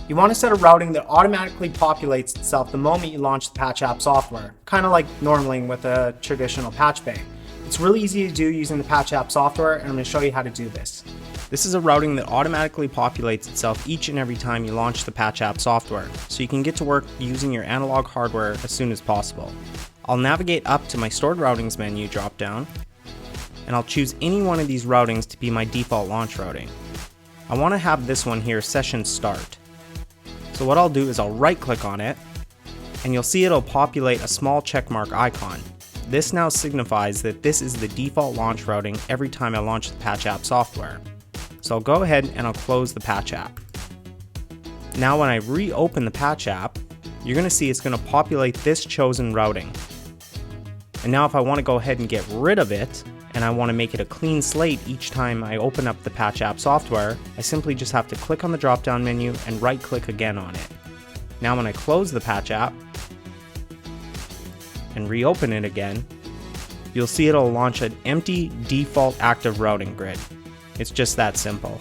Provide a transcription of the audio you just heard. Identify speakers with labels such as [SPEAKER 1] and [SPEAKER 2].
[SPEAKER 1] You want to set a routing that automatically populates itself the moment you launch the Patch app software, kind of like normally with a traditional patch bay. It's really easy to do using the Patch app software, and I'm going to show you how to do this. This is a routing that automatically populates itself each and every time you launch the Patch app software, so you can get to work using your analog hardware as soon as possible. I'll navigate up to my Stored Routings menu drop-down, and I'll choose any one of these routings to be my default launch routing. I want to have this one here, Session Start. So what I'll do is I'll right-click on it, and you'll see it'll populate a small checkmark icon. This now signifies that this is the default launch routing every time I launch the Patch app software. So I'll go ahead and I'll close the Patch app. Now when I reopen the Patch app, you're going to see it's going to populate this chosen routing. And now if I want to go ahead and get rid of it, and I want to make it a clean slate each time I open up the Patch app software, I simply just have to click on the drop-down menu and right-click again on it. Now when I close the Patch app and reopen it again, you'll see it'll launch an empty default active routing grid. It's just that simple.